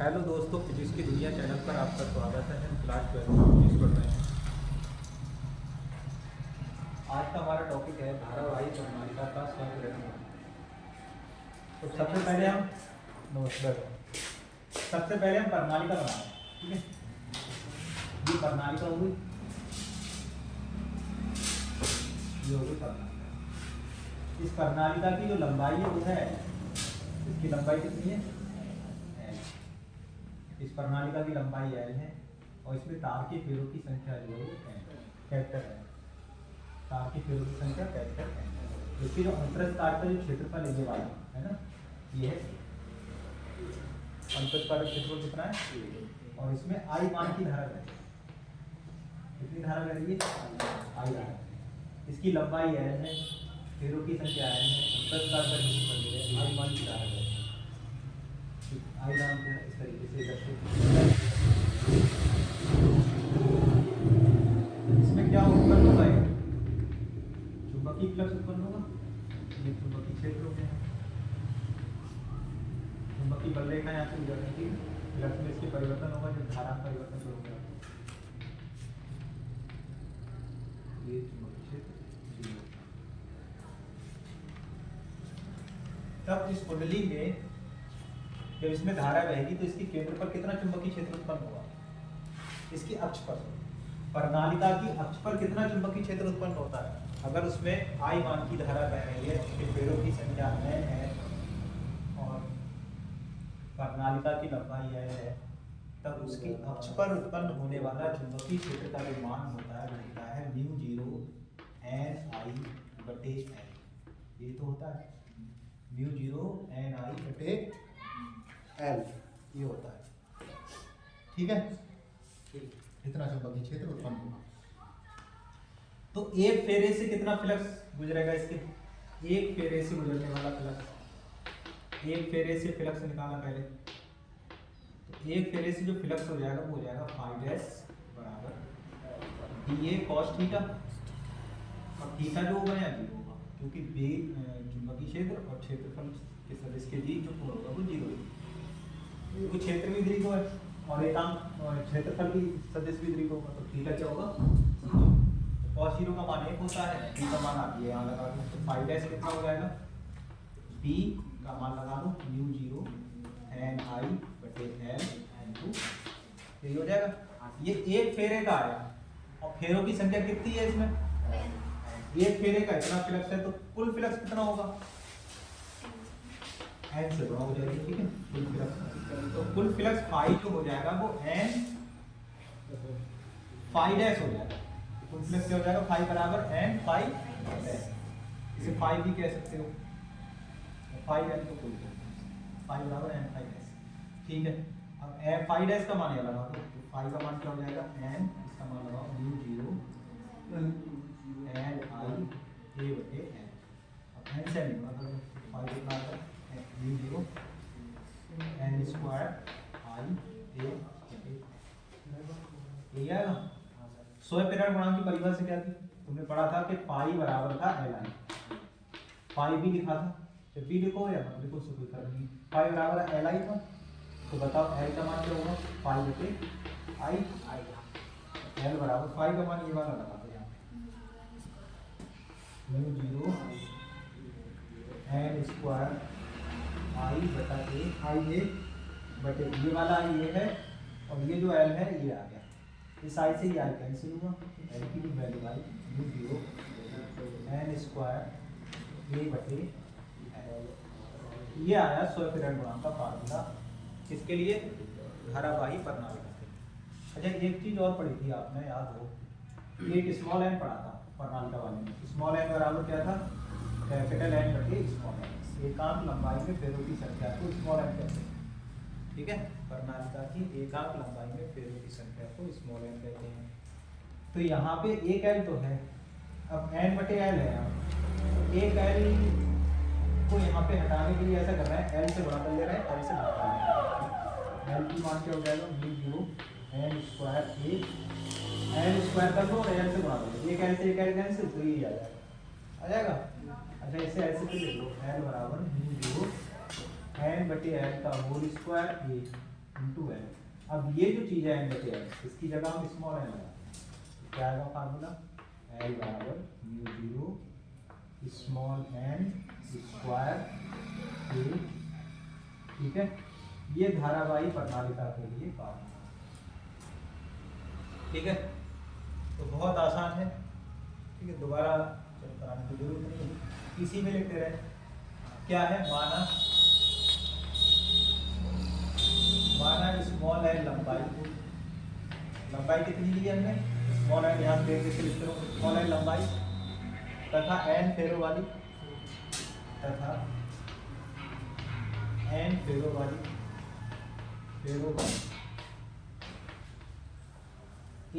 Hello दोस्तों, physics की दुनिया चैनल पर आपका स्वागत है। हम क्लास 12 में फिजिक्स पढ़ रहे हैं। आज का हमारा टॉपिक है धारावाही प्रणालिका का स्वयं। तो सबसे पहले हम प्रणालिका बनाएं। ठीक है, ये प्रणालिका होगी, ये होगी प्रणालिका। इस प्रणालिका की जो लंबाई है वो है, इसकी लंबाई कितनी है? इस प्रणालिका की लंबाई L है और इसमें तार के फेरों की संख्या जो है कैपिटल है। तार के फेरों की संख्या कैपिटल है। इसके जो अंतरस्थ तार का जो क्षेत्रफल है ये वाला है ना, ये है अंतरस्थ तार का क्षेत्रफल कितना है। और इसमें I मान की धारा है, कितनी धारा है ये? I धारा। इसकी लंबाई L है, फेरों की संख्या N है, अंतरस्थ तार का क्षेत्रफल है, I मान की धारा है। आई नाम है इस तरीके से इसमें क्या उत्पन्न होगा? चुंबकीय फ्लक्स उत्पन्न होगा। ये चुंबकीय क्षेत्र हो गया, चुंबकीय बल रेखा यहाँ से गुजरने की फ्लक्स में इसके परिवर्तन होगा, जब धारा परिवर्तन शुरू होगा। ये चुंबकीय क्षेत्र तब इस कुंडली में जब इसमें धारा बहेगी तो इसके केंद्र पर कितना चुंबकीय क्षेत्र उत्पन्न होगा? इसकी अक्ष पर, प्रणालिका की अक्ष पर कितना चुंबकीय क्षेत्र उत्पन्न होता है? अगर उसमें I मान की धारा बह रही है, उसके फेरों की संख्या N है और प्रणालिका की लंबाई L है, तब उसकी अक्ष पर उत्पन्न होने वाला चुंबकीय क्षेत्र का जो मान होता है वो होता है μ0 N I/L। ये तो होता है μ0 N I/L, ये होता है। ठीक है, इतना चुंबकीय क्षेत्र उत्पन्न होगा। तो एक फेरे से कितना फ्लक्स गुजरेगा? इसके एक फेरे से गुजरने वाला फ्लक्स, एक फेरे से फ्लक्स निकाला पहले, तो एक फेरे से जो फ्लक्स हो जाएगा वो हो जाएगा φ' बराबर dA cos थीटा। और थीटा जो होगा यहाँ 0 होगा, क्योंकि चुंबकीय क्षेत्र और क्षेत्रफल के सदिश के बीच जो कोण होगा वो 0 होगा। तो क्षेत्र भी दीर्घ है और एकांक क्षेत्रफल भी सदिश भी दीर्घ होगा, तो थीटा क्या होगा? cos 0 का मान 1 होता है, b का मान आप ये यहाँ लगा दो, तो φ' कितना हो जाएगा? b का मान लगा दो μ0 N/L × यही हो जाएगा। ये एक फेरे का आया और फेरों की संख्या कितनी है इसमें? एक फेरे का इतना फ्लक्स है, तो कुल फ्लक्स कितना होगा? N से बड़ा हो जाएगा। ठीक है, कुल फ्लक्स, तो कुल फ्लक्स फाई जो हो जाएगा वो N φ' हो जाएगा। कुल फ्लक्स क्या हो जाएगा? फाई बराबर N φ', इसे फाई भी कह सकते हो, फाई N तो कुल फाई बराबर N φ'। ठीक है, अब φ' का मान ये लगा दो, तो फाई का मान क्या हो जाएगा? N, इसका मान लगाओ μ0 N/L। अब N से नहीं मतलब फाई कितना आता है? μ0 N² I/A। ये आएगा। स्वयं प्रेरण गुणांक की परिभाषा क्या थी? तुमने पढ़ा था कि पाई बराबर था Li। पाई भी लिखा था, जब भी लिखो या मत लिखो उससे कोई फर्क नहीं। पाई बराबर Li था, तो बताओ L का मान क्या होगा? पाई/I। L बराबर पाई का मान ये वाला लगा दो यहाँ पे, μ0 N² I/A ये वाला I ये है और ये जो L है ये आ गया। इस I से ये I कैंसिल हुआ, L की वैल्यू आई μ0 N² A/L। ये आया स्वयं प्रेरण गुणांक का फार्मूला, किसके लिए? धारावाही प्रणालिका के। अच्छा, एक चीज और पढ़ी थी आपने, याद हो, एक स्मॉल n पढ़ा था प्रणालिका वाले में। स्मॉल n बराबर क्या था? Capital N small n। एकांक लंबाई में फेरों की संख्या को स्मॉल n कहते हैं। ठीक है, प्रणालिका की एकांक लंबाई में फेरों की संख्या को स्मॉल n कहते हैं। तो यहाँ पे एक L तो है, अब N/L है यहाँ, तो एक L को यहाँ पे हटाने के लिए ऐसा कर रहा है, L से बड़ा कर ले रहा है, L से बड़ा कर ले रहा है। L की मान क्या हो जाएगा? μ0 N² A। N² कर लो और L से बड़ा कर लो, एक L से एक L कैंसिल, तो ये आ जाएगा। अच्छा, इसे ऐसे भी लिख लो, L बराबर μ0 N/L का whole square A। Into n. अब ये जो चीज है एन बटे एन, इसकी जगह हम स्मॉल एन लगा, क्या आएगा फार्मूला, एल बराबर mu zero small n square A. ठीक है, ये धारावाही प्रणालिका के लिए फार्मूला। ठीक है, तो बहुत आसान है। ठीक है, दोबारा कराने की जरूरत नहीं है, इसी में लिखते रहे। क्या है, माना स्मॉल एन लंबाई, लंबाई कितनी ली है हमने, स्मॉल एन यहाँ पे लिख लो, स्मॉल एन लंबाई तथा एन फेरो वाली, तथा एन फेरो वाली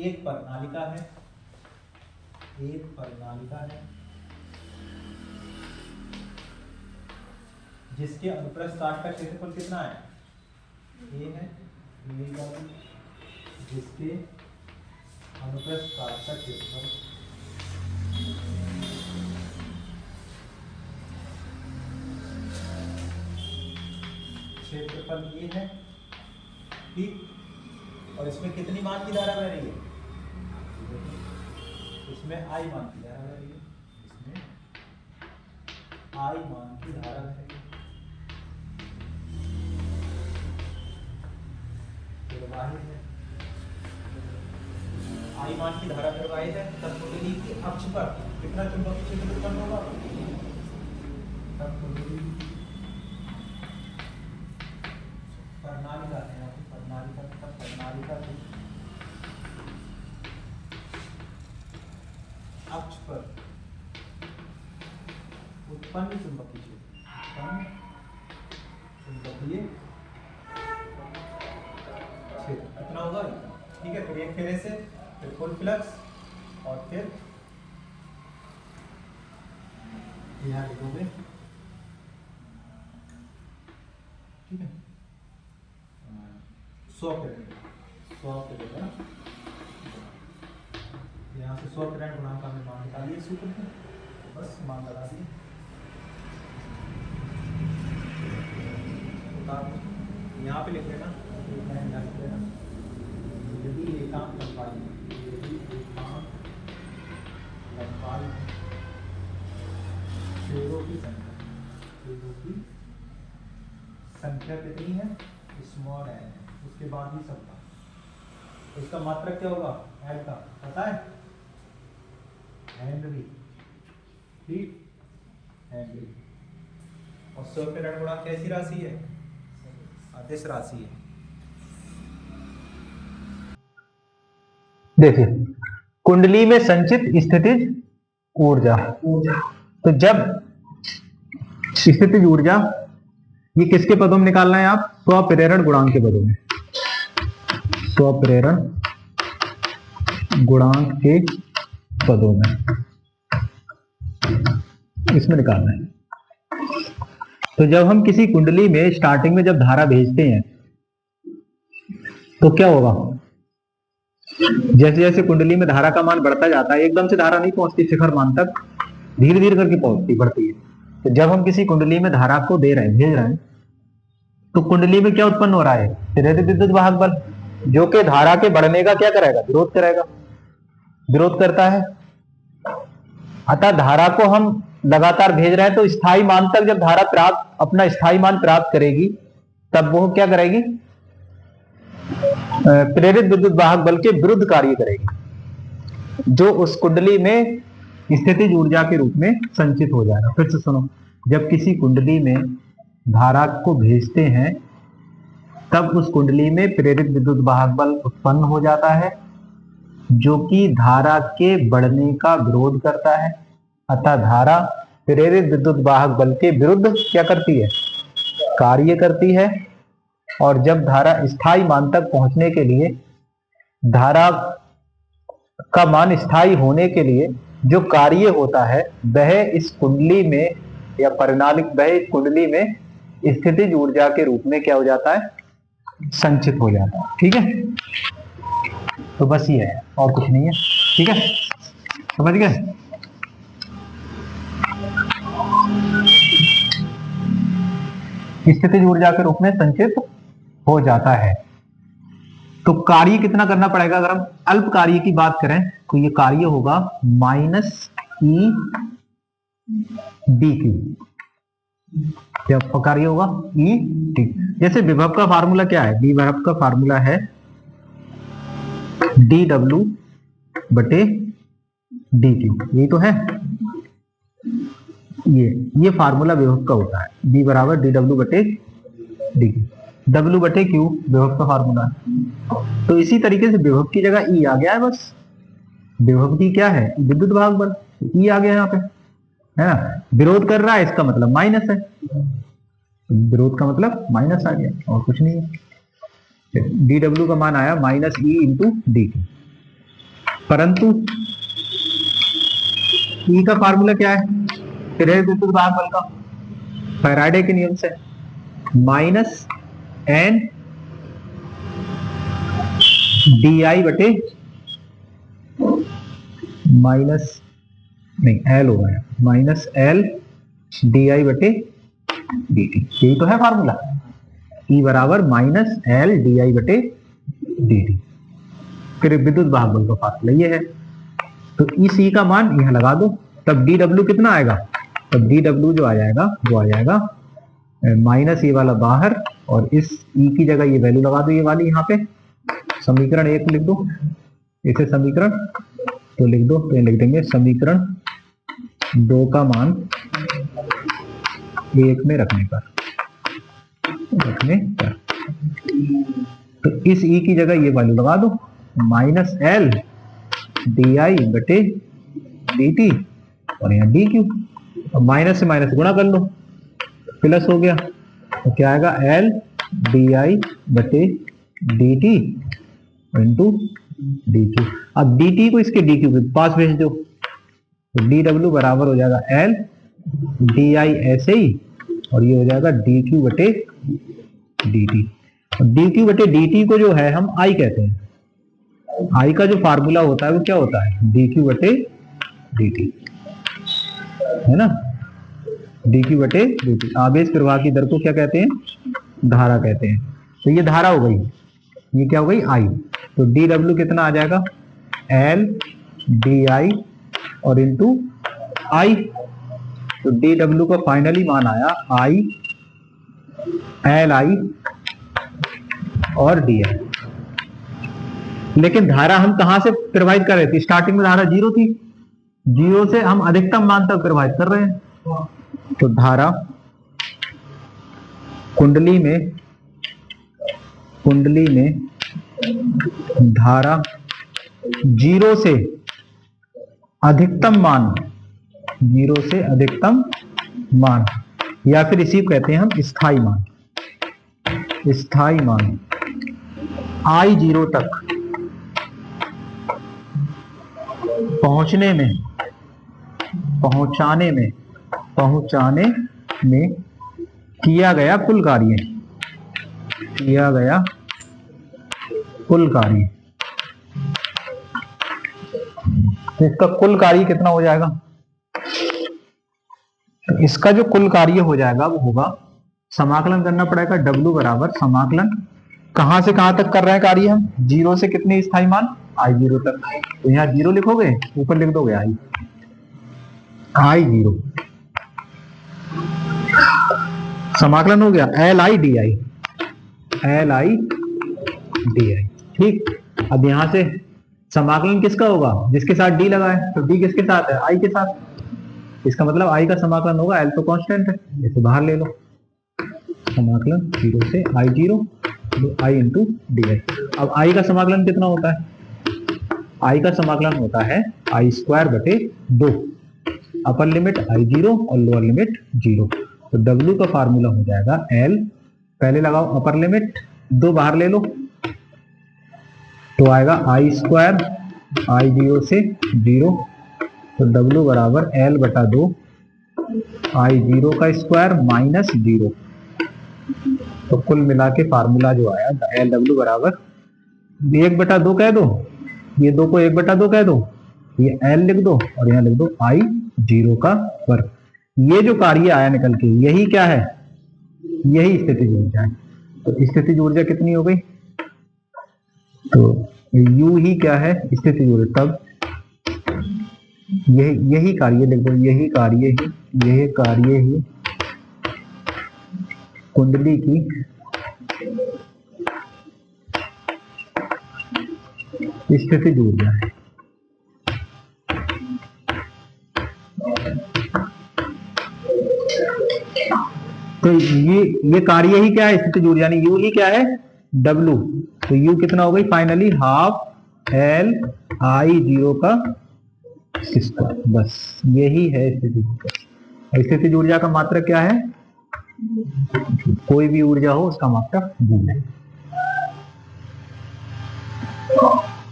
एक प्रणालिका है, जिसके अनुप्रस्थ काट का क्षेत्रफल कितना है, ए है, जिसके अनुप्रस्थ काट का क्षेत्रफल ये है। ठीक, और इसमें कितनी मान की धारा बह रही है, इसमें आई मान की धारा बह रही है, इसमें आई मान की धारा बह रही है। प्रवाहित है, आई मान की धारा प्रवाहित है, तब कुंडली की अक्ष पर कितना चुंबकीय क्षेत्र उत्पन्न होगा, तब कुंडली प्रणालिका की अक्ष पर उत्पन्न चुंबकीय क्षेत्र, कितना होगा। ठीक है, फिर एक फेरे से, फिर फुल फ्लक्स, और फिर यहाँ लिखोगे। ठीक है, 100 करेगा, यहाँ से 100 किरण गुणांक का मान निकालिए सूत्र में, बस मान लगा दिए। यहाँ पे लिख लेना, यहाँ लिख लेना, यदि एकांक लंबाई फेरों की संख्या कितनी है, स्मॉल एन है, उसके बाद ही सब, तो इसका मात्रक क्या होगा, एल का पता है, हेनरी। ठीक, हेनरी। और 100 पे ऋण गुणांक कैसी राशि है, अदिश राशि है। देखिए, कुंडली में संचित स्थितिज ऊर्जा, तो जब स्थितिज ऊर्जा, ये किसके पदों में निकालना है आप, स्वप्रेरण गुणांक के पदों में, स्वप्रेरण गुणांक के पदों में इसमें निकालना है। तो जब हम किसी कुंडली में स्टार्टिंग में जब धारा भेजते हैं तो क्या होगा, जैसे जैसे कुंडली में धारा का मान बढ़ता जाता है, एकदम से धारा नहीं पहुंचती शिखर मान तक, धीरे धीरे करके पहुंचती, बढ़ती है। तो जब हम किसी कुंडली में धारा को दे रहे हैं, भेज रहे हैं, तो कुंडली में क्या उत्पन्न हो रहा है, प्रेरित विद्युत वाहक बल, जो कि धारा के बढ़ने का क्या करेगा, विरोध करेगा, विरोध करता है। अतः धारा को हम लगातार भेज रहे हैं, तो स्थायी मान तक जब धारा प्राप्त, अपना स्थायी मान प्राप्त करेगी, तब वो क्या करेगी, प्रेरित विद्युत वाहक बल के विरुद्ध कार्य करेगी, जो उस कुंडली में स्थितिज ऊर्जा के रूप में संचित हो जाएगा। फिर से सुनो, जब किसी कुंडली में धारा को भेजते हैं, तब उस कुंडली में प्रेरित विद्युत वाहक बल उत्पन्न हो जाता है, जो कि धारा के बढ़ने का विरोध करता है। अतः धारा प्रेरित विद्युत वाहक बल के विरुद्ध क्या करती है, कार्य करती है। और जब धारा स्थायी मान तक पहुंचने के लिए, धारा का मान स्थायी होने के लिए जो कार्य होता है, वह इस कुंडली में या परिणालिक, वह इस कुंडली में स्थितिज ऊर्जा के रूप में क्या हो जाता है, संचित हो जाता है। ठीक है, तो बस ये है, और कुछ नहीं है। ठीक है, समझ गए। स्थितिज ऊर्जा के रूप में संचित हो जाता है। तो कार्य कितना करना पड़ेगा? अगर हम अल्प कार्य की बात करें तो ये कार्य होगा माइनस ई डी क्यू। क्या कार्य होगा? E T. जैसे विभव का फार्मूला क्या है? विभव का फार्मूला है डी डब्ल्यू बटे डी क्यू, यही तो है। ये फार्मूला विभव का होता है, बी बराबर डी डब्ल्यू बटे डी क्यू। डब्ल्यू बटे क्यू विभव का फार्मूला है। तो इसी तरीके से विभव की जगह ई आ गया है बस। विभव की क्या है? विद्युत भाग बल, ई आ गया यहाँ पे, है ना। विरोध कर रहा है, इसका मतलब माइनस है, विरोध का मतलब माइनस आ गया और कुछ नहीं है। डी डब्ल्यू का मान आया minus E into D Q. परंतु ई का फार्मूला क्या है? फिर है विद्युत भाग बल का, फैराडे के नियम से माइनस एन डी आई बटे माइनस नहीं एल होगा, माइनस एल डी आई बटे डी टी। यही तो है फार्मूला, ई बराबर माइनस एल डी आई बटे डी टी। फिर विद्युत भाग बल का फार्मूला ये है। तो इस ई का मान यहां लगा दो, तब डी डब्ल्यू कितना आएगा? तब डी डब्ल्यू जो आ जाएगा वो आ जाएगा माइनस ये वाला बाहर, और इस ई की जगह ये वैल्यू लगा दो, ये वाली यहाँ पे। समीकरण 1 लिख दो, इसे समीकरण तो लिख दो, तो लिख देंगे समीकरण 2 का मान 1 में रखने पर तो इस ई की जगह ये वैल्यू लगा दो, माइनस एल डी आई बटे डी टी, और यहाँ डी क्यू। और माइनस से माइनस गुणा कर लो, प्लस हो गया, तो क्या आएगा? एल डी आई बटे D T into D Q. अब डी टी को इसके डी क्यू के पास भेज दो, तो डी डब्ल्यू बराबर हो जाएगा एल डी आई ऐसे ही, और ये हो जाएगा डी क्यू बटे डी टी। डी क्यू बटे डी टी को जो है हम आई कहते हैं। आई का जो फार्मूला होता है वो क्या होता है? डी क्यू बटे डी टी, है ना। डी क्यू बटे डी टी। आवेश प्रवाह की दर को क्या कहते हैं? धारा कहते हैं। तो ये धारा हो गई, ये क्या हो गई? आई। तो डी डब्ल्यू कितना आ जाएगा? एल डी आई और इंटू आई। तो डी डब्ल्यू का फाइनली मान आया आई एल आई और डी आई। लेकिन धारा हम कहां से प्रवाहित कर रहे थे? स्टार्टिंग में धारा 0 थी, 0 से हम अधिकतम मान तक प्रवाहित कर रहे हैं। तो धारा कुंडली में धारा 0 से अधिकतम मान, 0 से अधिकतम मान, या फिर इसी को कहते हैं हम स्थायी मान। स्थायी मान आई 0 तक पहुंचाने में किया गया कुल कार्य, तो इसका कुल कार्य कितना हो जाएगा? तो इसका जो कुल कार्य हो जाएगा वो होगा, समाकलन करना पड़ेगा W बराबर समाकलन कहां से कहां तक कर रहे हैं कार्य हम? 0 से कितने स्थायी मान? आई 0 तक। तो यहाँ 0 लिखोगे, ऊपर लिख दोगे आई 0। समाकलन हो गया एल आई डी आई, ठीक। अब यहां से समाकलन किसका होगा? जिसके साथ डी लगा है। तो डी किसके साथ है? आई के साथ। इसका मतलब आई का समाकलन होगा, एल तो कांस्टेंट है, इसे बाहर ले लो। समाकलन 0 से आई 0 आई इंटू डी आई। अब आई का समाकलन कितना होता है? आई का समाकलन होता है आई स्क्वायर बटे 2, अपर लिमिट आई 0 और लोअर लिमिट 0। तो W का फार्मूला हो जाएगा L, पहले लगाओ अपर लिमिट, 2 बाहर ले लो, तो आएगा आई स्क्वायर आई 0 से 0। तो W बराबर L बटा 2 आई 0 का स्क्वायर माइनस 0। तो कुल मिला के फार्मूला जो आया LW बराबर 1 बटा 2 कह दो, ये 2 को 1 बटा 2 कह दो, ये L लिख दो और यहाँ लिख दो आई 0 का वर्ग। ये जो कार्य आया निकल के, यही क्या है? यही स्थितिज ऊर्जा है। तो स्थितिज ऊर्जा कितनी हो गई? तो U ही क्या है, स्थिति ऊर्जा, तब यही कार्य लिख दो, यही कार्य ही कुंडली की स्थिति ऊर्जा है। तो ये कार्य ही क्या है, स्थिति ऊर्जा, यानी U ही क्या है, W। तो U कितना हो गई फाइनली, हाफ L I 0 का स्क्वायर। बस यही है स्थिति ऊर्जा। स्थिति ऊर्जा का मात्रक क्या है, कोई भी ऊर्जा हो उसका मात्रक V है।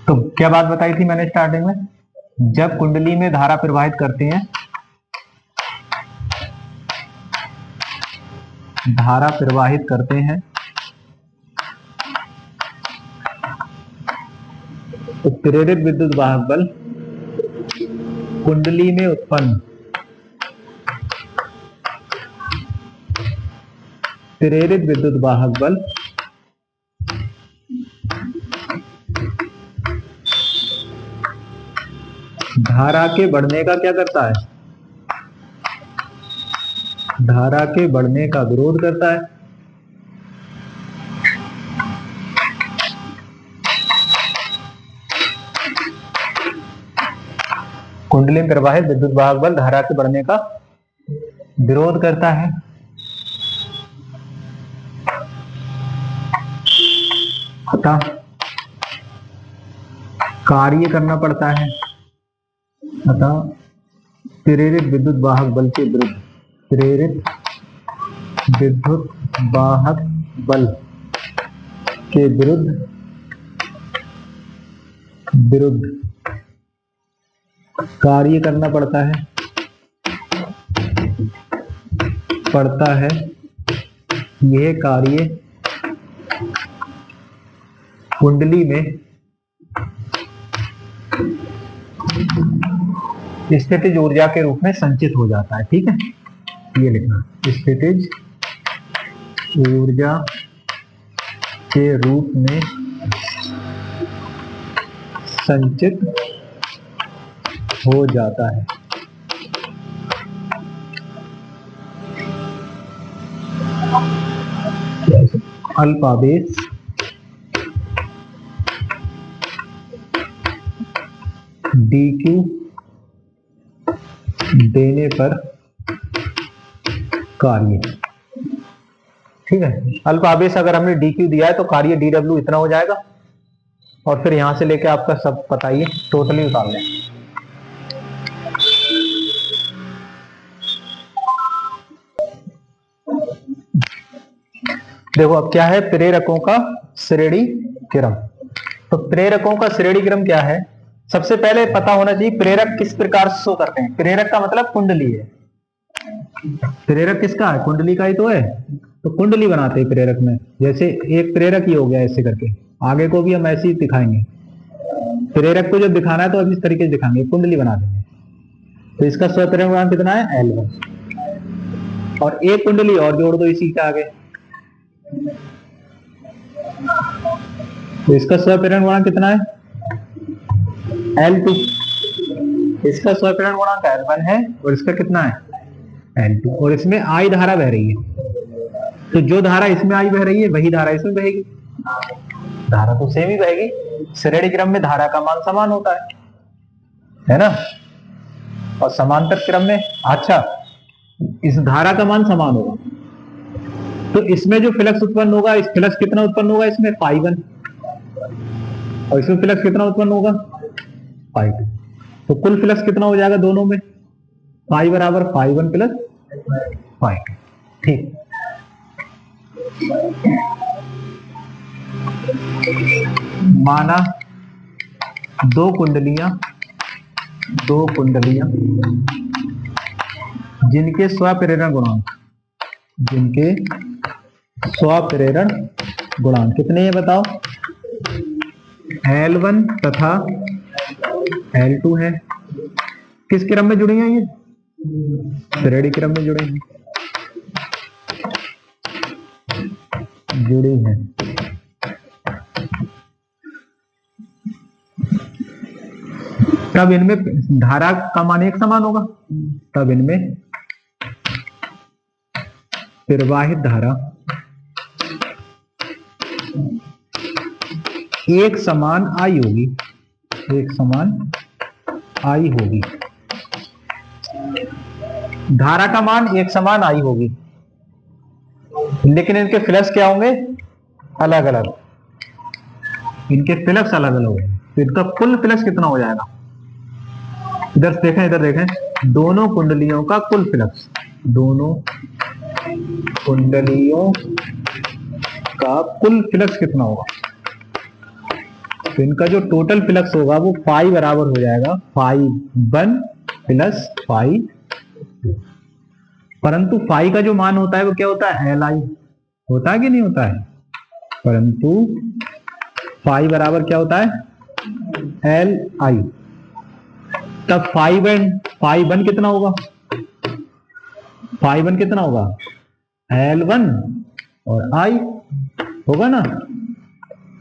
तो क्या बात बताई थी मैंने स्टार्टिंग में, जब कुंडली में धारा प्रवाहित करते हैं, तो प्रेरित विद्युत वाहक बल कुंडली में उत्पन्न प्रेरित विद्युत वाहक बल धारा के बढ़ने का क्या करता है, धारा के बढ़ने का विरोध करता है। कुंडली में प्रवाहित विद्युत वाहक बल धारा के बढ़ने का विरोध करता है। अतः कार्य करना पड़ता है, अतः प्रेरित विद्युत वाहक बल के विरुद्ध, प्रेरित विद्युत वाहक बल के विरुद्ध कार्य करना पड़ता है। यह कार्य कुंडली में स्थितिज ऊर्जा के रूप में संचित हो जाता है। ठीक है, ये लिखना, स्थितिज ऊर्जा के रूप में संचित हो जाता है। अल्पावेश dq देने पर कार्य। ठीक है, अल्प आवेश अगर हमने dq दिया है तो कार्य dw इतना हो जाएगा, और फिर यहां से लेके आपका सब पता ही है, टोटली उतार लें। देखो अब क्या है, प्रेरकों का श्रेणी क्रम। तो प्रेरकों का श्रेणी क्रम क्या है, सबसे पहले पता होना चाहिए प्रेरक किस प्रकार से शो करते हैं। प्रेरक का मतलब कुंडली है, प्रेरक किसका है, कुंडली का ही तो है। तो कुंडली बनाते हैं प्रेरक में, जैसे एक प्रेरक ही हो गया ऐसे करके, आगे को भी हम ऐसे ही दिखाएंगे। प्रेरक को जब दिखाना है तो अब इस तरीके से दिखाएंगे, कुंडली बना देंगे। तो इसका स्वप्रेरण गुणांक कितना है, L1, और एक कुंडली और जोड़ दो इसी के आगे, तो इसका स्वप्रेरण गुणांक कितना है, L2। इसका स्वप्रेरण गुणांक L1 है और इसका कितना है, L2, और इसमें I धारा बह रही है। तो जो धारा इसमें I बह रही है वही धारा इसमें बहेगी, धारा तो सेम ही बहेगी। श्रेणी क्रम में धारा का मान समान होता है ना, और समांतर क्रम में, अच्छा इस धारा का मान समान होगा तो इसमें जो फ्लक्स उत्पन्न होगा, इस फ्लक्स कितना उत्पन्न होगा, इसमें φ1, और इसमें फ्लक्स कितना उत्पन्न होगा, φ2। तो कुल फ्लक्स कितना हो जाएगा दोनों में, φ बराबर φ1 प्लस φ2। ठीक, माना दो कुंडलियां जिनके स्वप्रेरण गुणांक कितने हैं बताओ, L1 तथा L2 है। किस क्रम में जुड़ी हैं ये, श्रेणी क्रम में जुड़ी हैं। तब इनमें धारा का मान एक समान होगा, तब इनमें प्रवाहित धारा एक समान आई होगी, एक समान आई होगी। धारा का मान एक समान आई होगी, लेकिन इनके फ्लक्स क्या होंगे, अलग अलग। इनके फ्लक्स अलग अलग होंगे, तो इनका कुल फ्लक्स कितना हो जाएगा, इधर देखें, इधर देखें, दोनों कुंडलियों का कुल फ्लक्स, दोनों कुंडलियों का कुल फ्लक्स कितना होगा, तो इनका जो टोटल फ्लक्स होगा वो फाई बराबर हो जाएगा फाई 1 प्लस फाई 2। परंतु फाई का जो मान होता है वो क्या होता है, एल आई होता है कि नहीं होता है, परंतु फाई बराबर क्या होता है, एल आई। तब फाई वन कितना होगा, फाई वन कितना होगा, एल वन और आई होगा ना,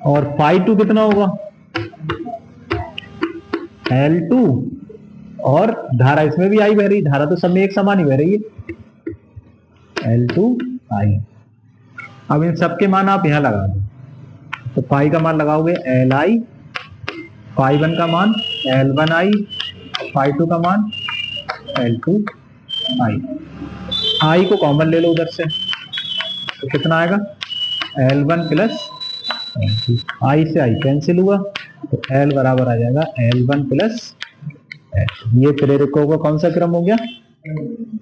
और फाई टू कितना होगा, एल टू, और धारा इसमें भी आई बह रही, धारा तो सब में एक समान ही बह रही है, एल टू आई। अब इन सबके मान आप यहां लगा दो, तो फाई का मान लगाओगे एल आई, फाई वन का मान l one i, phi two का मान एल टू आई। आई को कॉमन ले लो उधर से, तो कितना आएगा, एल वन प्लस आई से आई कैंसिल हुआ, तो एल बराबर आ जाएगा एल वन प्लस एल। ये प्रेरकों का कौन सा क्रम हो गया,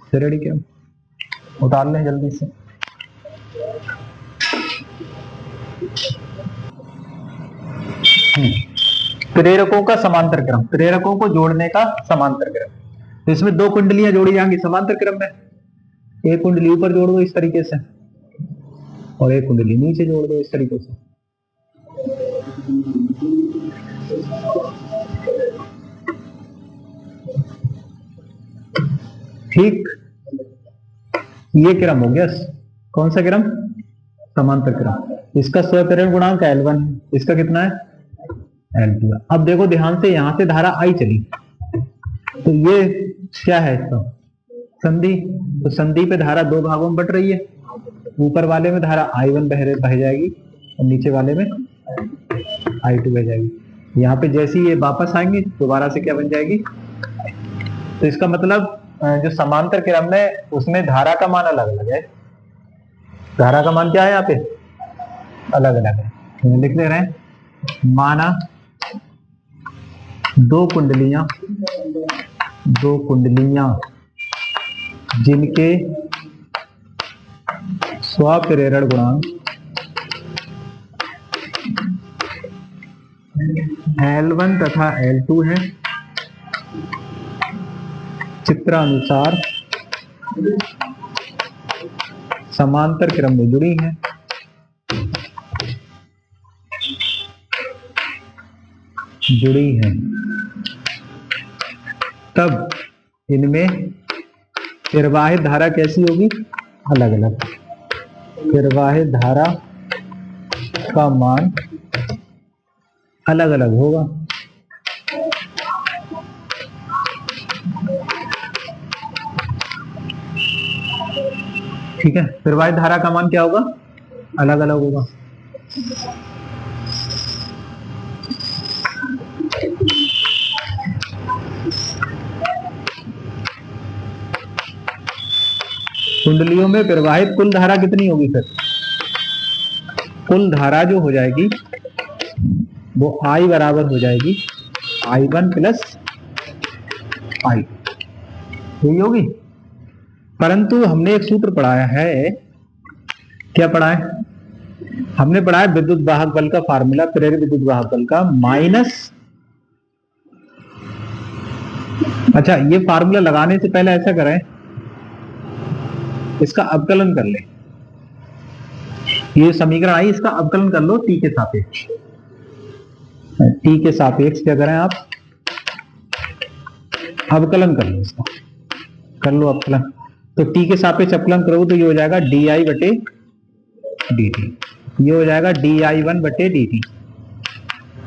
श्रेणी क्रम। उतार लें जल्दी से। प्रेरकों का समांतर क्रम, प्रेरकों को जोड़ने का समांतर क्रम। तो इसमें दो कुंडलियां जोड़ी जाएंगी समांतर क्रम में, एक कुंडली ऊपर जोड़ दो इस तरीके से, और एक कुंडली नीचे जोड़ दो इस तरीके से। ठीक, ये क्रम हो गया, कौन सा क्रम, समांतर क्रम। इसका स्वप्रेरण गुणांक L1, इसका कितना है, L2। अब देखो ध्यान से, यहां से धारा आई चली, तो ये क्या है इसका संधि, तो संधि पे धारा दो भागों में बट रही है, ऊपर वाले में धारा I1 बह जाएगी और नीचे वाले में I2 बह जाएगी। यहाँ पे जैसे ये वापस आएंगे दोबारा से क्या बन जाएगी, तो इसका मतलब जो समांतर क्रम है उसमें धारा का मान अलग अलग है, धारा का मान क्या है यहाँ पे, अलग अलग है। तो लिख ले रहे हैं, माना दो कुंडलियां जिनके स्वप्रेरण गुणांक L1 तथा L2 है, चित्रानुसार समांतर क्रम में जुड़ी हैं, तब इनमें प्रवाहित धारा कैसी होगी, अलग अलग। प्रवाहित धारा का मान अलग अलग होगा। ठीक है, प्रवाहित धारा का मान क्या होगा, अलग अलग होगा। कुंडलियों में प्रवाहित कुल धारा कितनी होगी, फिर कुल धारा जो हो जाएगी वो I बराबर हो जाएगी I1 प्लस I, यही होगी। परंतु हमने एक सूत्र पढ़ाया है, क्या पढ़ा है, हमने पढ़ा है विद्युत वाहक बल का फार्मूला, प्रेरित विद्युत वाहक बल का माइनस। अच्छा, ये फार्मूला लगाने से पहले ऐसा करें, इसका अवकलन कर ले, ये समीकरण आई, इसका अवकलन कर लो टी के सापेक्ष। टी के सापेक्ष क्या करें आप, अवकलन कर लो, इसका कर लो अवकलन। तो टी के सापेक्ष अवकलन करोगे तो ये हो जाएगा डी आई बटे डी टी, ये हो जाएगा डी आई वन बटे डी टी,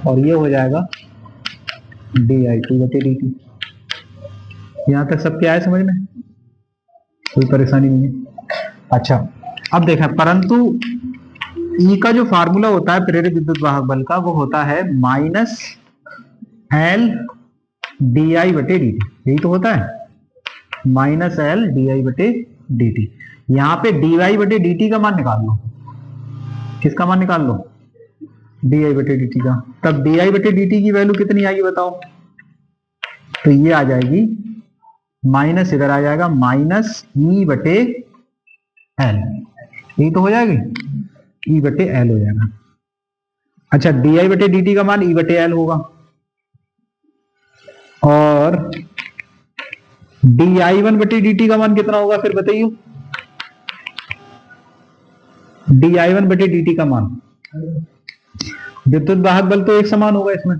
और ये हो जाएगा di2/dt। यहां तक सब क्या है समझ में, कोई परेशानी नहीं है। अच्छा अब देखें, परंतु ई का जो फार्मूला होता है प्रेरित विद्युत वाहक बल का, वो होता है माइनस एल di/dt। यही तो होता है, माइनस एल di/dt। यहाँ पे dy/dt का मान निकाल लो। किसका मान निकाल लो? di/dt का। तब di/dt की वैल्यू कितनी आएगी बताओ? तो ये आ जाएगी, माइनस इधर आ जाएगा माइनस e/l। यही तो हो जाएगी, e/l हो जाएगा। अच्छा di/dt का मान e/l होगा, और di1/dt का मान कितना होगा फिर बताइए? di1/dt का मान, विद्युत वाहक बल तो एक समान होगा इसमें,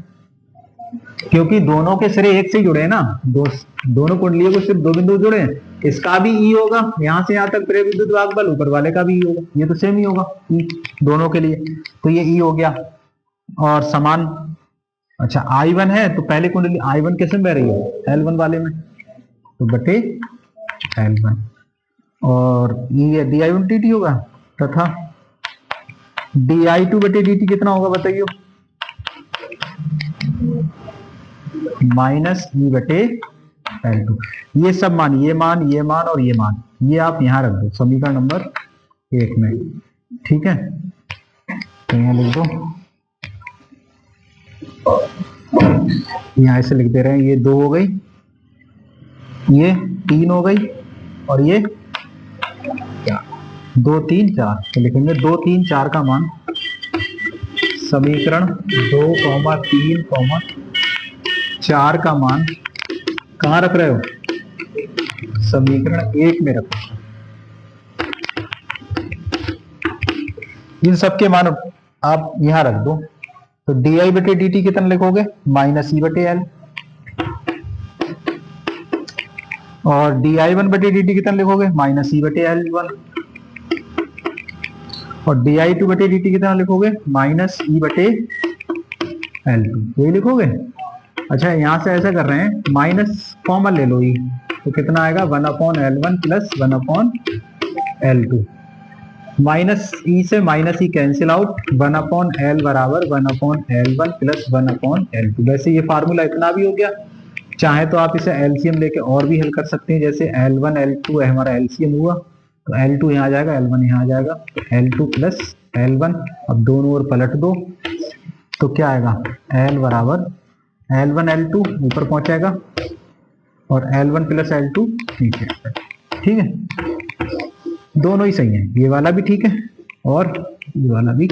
क्योंकि दोनों के सिरे एक से ही जुड़े हैं ना, दोनों कुंडलियों को सिर्फ दो बिंदु जुड़े हैं। इसका भी ई होगा, यहां से यहां तक प्रेरित विद्युत वाहक बल, ऊपर वाले का भी ई होगा, ये तो सेम ही होगा ई दोनों के लिए, तो ये ई हो गया और समान। अच्छा I1 है तो पहले कुंडली I1 कैसे बह रही है? L1 वाले में, तो बटे L1, और ये di1/dt होगा, तथा di2/dt कितना होगा बताइए? Minus e/L2। ये सब मान, ये मान, ये मान और ये मान, ये आप यहां रख दो समीकरण नंबर 1 में, ठीक है? तो यहां लिख दो, यहां ऐसे लिख दे रहे हैं, ये 2 हो गई, ये 3 हो गई, और ये 2 3 4। तो लिखेंगे 2 3 4 का मान समीकरण 2, 3, 4 का मान कहां रख रहे हो? समीकरण 1 में रखो। इन सब के मान आप यहां रख दो। तो di/dt कितना लिखोगे? माइनस e/l, और di1/dt कितना लिखोगे? माइनस e/l1, और di2/dt कितना लिखोगे? माइनस e/l2, यही लिखोगे। अच्छा यहां से ऐसा कर रहे हैं, माइनस कॉमन ले लो, तो कितना आएगा? 1/l1 plus 1/l2। माइनस ई से माइनस ई कैंसिल आउट, 1/l बराबर 1/l1 प्लस 1/l2। वैसे ये फार्मूला इतना भी हो गया, चाहे तो आप इसे एलसीएम लेके और भी हल कर सकते हैं। जैसे L1 L2 है हमारा एलसीएम हुआ, तो L2 यहाँ आ जाएगा, L1 यहाँ आ जाएगा, L2 प्लस L1, अब दोनों ओर पलट दो, तो क्या आएगा? L बराबर L1 L2 ऊपर पहुंचेगा, और L1 प्लस L2 नीचे, ठीक है? दोनों ही सही है, ये वाला भी ठीक है और ये वाला भी